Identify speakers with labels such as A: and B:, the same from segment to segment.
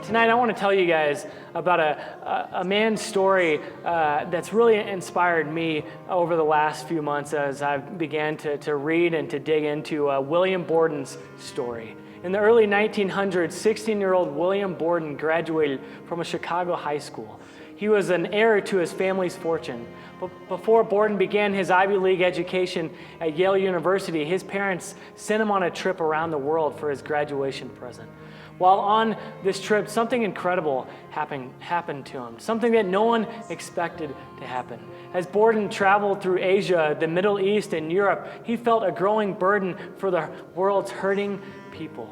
A: Tonight I want to tell you guys about a man's story that's really inspired me over the last few months as I began to read and to dig into William Borden's story. In the early 1900s, 16-year-old William Borden graduated from a Chicago high school. He was an heir to his family's fortune. But before Borden began his Ivy League education at Yale University, his parents sent him on a trip around the world for his graduation present. While on this trip, something incredible happened to him, something that no one expected to happen. As Borden traveled through Asia, the Middle East, and Europe, he felt a growing burden for the world's hurting people.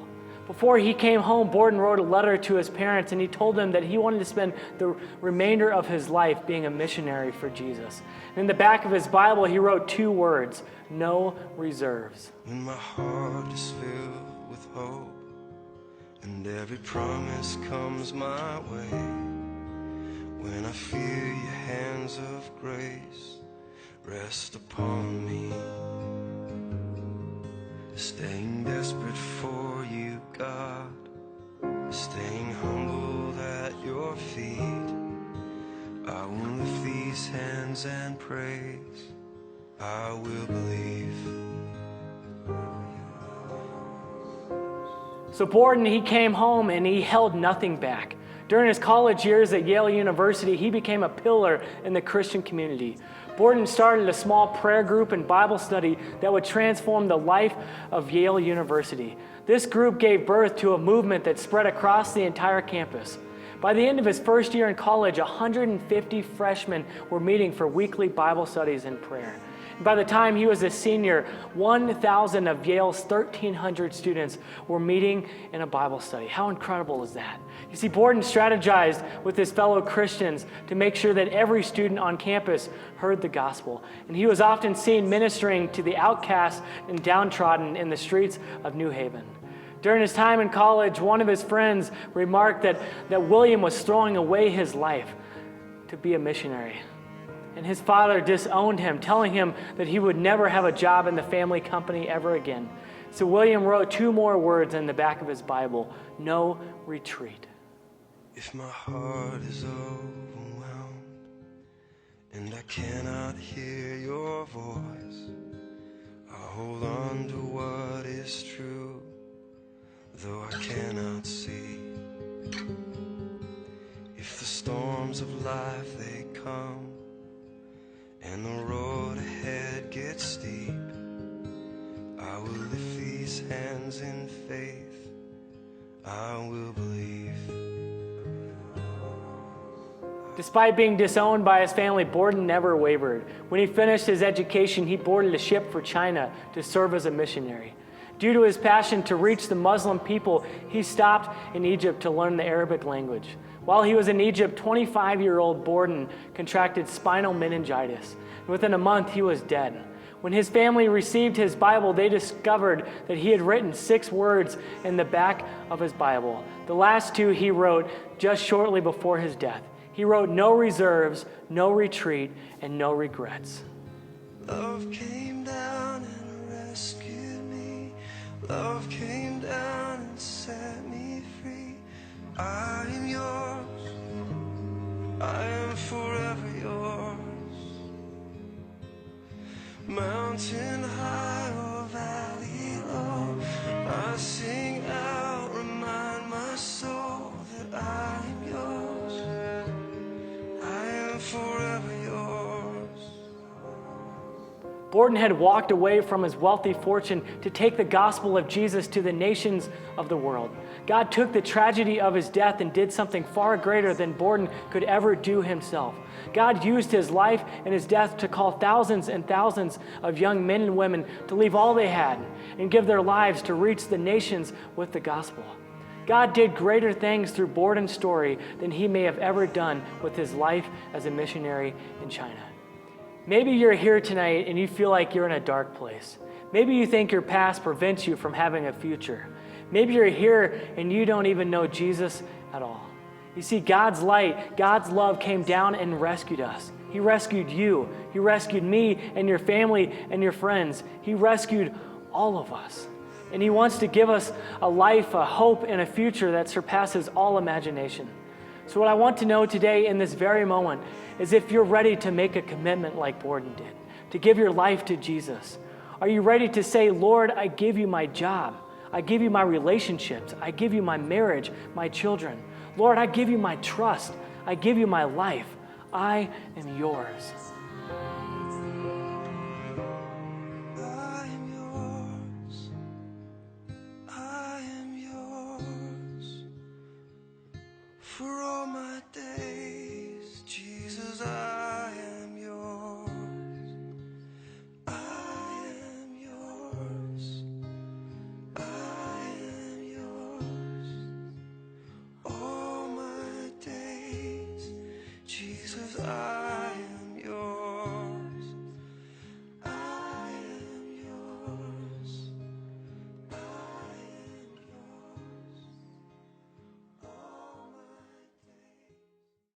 A: Before he came home, Borden wrote a letter to his parents, and he told them that he wanted to spend the remainder of his life being a missionary for Jesus. And in the back of his Bible, he wrote two words: no reserves.
B: When my heart is filled with hope, and every promise comes my way, when I feel your hands of grace rest upon me, staying desperate for you, God, staying humbled at your feet, I will lift these hands and praise, I will believe.
A: So Borden, he came home and he held nothing back. During his college years at Yale University, he became a pillar in the Christian community. Borden started a small prayer group and Bible study that would transform the life of Yale University. This group gave birth to a movement that spread across the entire campus. By the end of his first year in college, 150 freshmen were meeting for weekly Bible studies and prayer. By the time he was a senior, 1,000 of Yale's 1,300 students were meeting in a Bible study. How incredible is that? You see, Borden strategized with his fellow Christians to make sure that every student on campus heard the gospel. And he was often seen ministering to the outcast and downtrodden in the streets of New Haven. During his time in college, one of his friends remarked that William was throwing away his life to be a missionary. And his father disowned him, telling him that he would never have a job in the family company ever again. So William wrote two more words in the back of his Bible: no retreat.
B: If my heart is overwhelmed and I cannot hear your voice, I'll hold on to what is true, though I cannot see. If the storms of life they come and the road ahead gets steep, I will lift these hands in faith, I will believe.
A: Despite being disowned by his family, Borden never wavered. When he finished his education, he boarded a ship for China to serve as a missionary. Due to his passion to reach the Muslim people, he stopped in Egypt to learn the Arabic language. While he was in Egypt, 25-year-old Borden contracted spinal meningitis. Within a month, he was dead. When his family received his Bible, they discovered that he had written 6 words in the back of his Bible. The last 2 he wrote just shortly before his death. He wrote no reserves, no retreat, and no regrets.
B: Love came down and rescued me. Love came down and set me free. I am yours. I am forever yours. Mountain high or valley low, I sing out, remind my soul that I am yours. I am forever yours.
A: Borden had walked away from his wealthy fortune to take the gospel of Jesus to the nations of the world. God took the tragedy of his death and did something far greater than Borden could ever do himself. God used his life and his death to call thousands and thousands of young men and women to leave all they had and give their lives to reach the nations with the gospel. God did greater things through Borden's story than he may have ever done with his life as a missionary in China. Maybe you're here tonight and you feel like you're in a dark place. Maybe you think your past prevents you from having a future. Maybe you're here and you don't even know Jesus at all. You see, God's light, God's love came down and rescued us. He rescued you. He rescued me and your family and your friends. He rescued all of us. And He wants to give us a life, a hope, and a future that surpasses all imagination. So what I want to know today in this very moment is if you're ready to make a commitment like Borden did, to give your life to Jesus. Are you ready to say, Lord, I give you my job. I give you my relationships. I give you my marriage, my children. Lord, I give you my trust. I give you my life. I am yours.